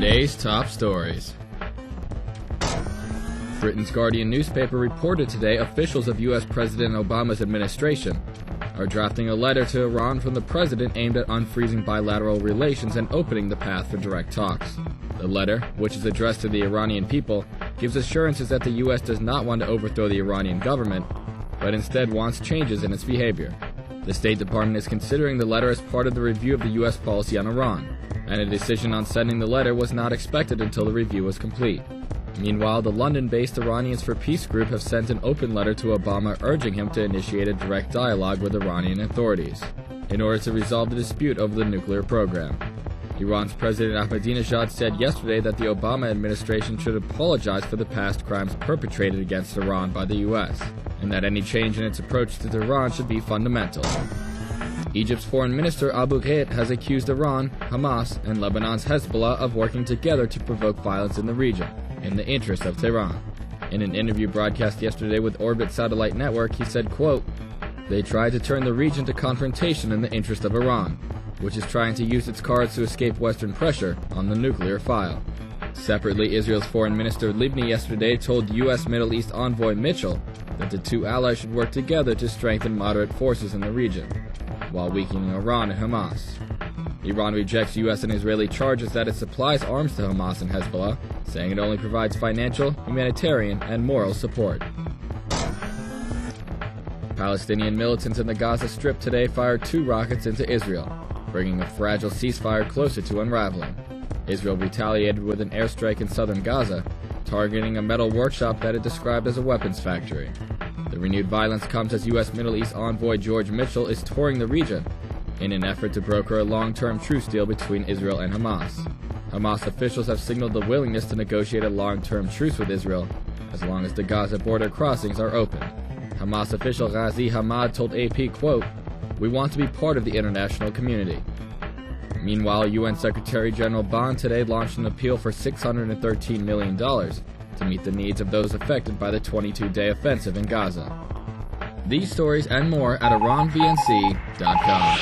Today's top stories. Britain's Guardian newspaper reported today officials of U.S. President Obama's administration are drafting a letter to Iran from the president aimed at unfreezing bilateral relations and opening the path for direct talks. The letter, which is addressed to the Iranian people, gives assurances that the U.S. does not want to overthrow the Iranian government, but instead wants changes in its behavior. The State Department is considering the letter as part of the review of the U.S. policy on Iran, and a decision on sending the letter was not expected until the review was complete. Meanwhile, the London-based Iranians for Peace group have sent an open letter to Obama urging him to initiate a direct dialogue with Iranian authorities in order to resolve the dispute over the nuclear program. Iran's President Ahmadinejad said yesterday that the Obama administration should apologize for the past crimes perpetrated against Iran by the U.S., and that any change in its approach to Tehran should be fundamental. Egypt's foreign minister Abu Ghait has accused Iran, Hamas, and Lebanon's Hezbollah of working together to provoke violence in the region, in the interest of Tehran. In an interview broadcast yesterday with Orbit Satellite Network, he said, quote, "They tried to turn the region to confrontation in the interest of Iran, which is trying to use its cards to escape Western pressure on the nuclear file." Separately, Israel's foreign minister Libni yesterday told U.S. Middle East envoy Mitchell that the two allies should work together to strengthen moderate forces in the region, while weakening Iran and Hamas. Iran rejects U.S. and Israeli charges that it supplies arms to Hamas and Hezbollah, saying it only provides financial, humanitarian, and moral support. Palestinian militants in the Gaza Strip today fired 2 rockets into Israel, bringing a fragile ceasefire closer to unraveling. Israel retaliated with an airstrike in southern Gaza, targeting a metal workshop that it described as a weapons factory. The renewed violence comes as U.S. Middle East envoy George Mitchell is touring the region in an effort to broker a long-term truce deal between Israel and Hamas. Hamas officials have signaled the willingness to negotiate a long-term truce with Israel as long as the Gaza border crossings are open. Hamas official Ghazi Hamad told AP, quote, "We want to be part of the international community." Meanwhile, UN Secretary General Ban today launched an appeal for $613 million to meet the needs of those affected by the 22-day offensive in Gaza. These stories and more at IranVNC.com.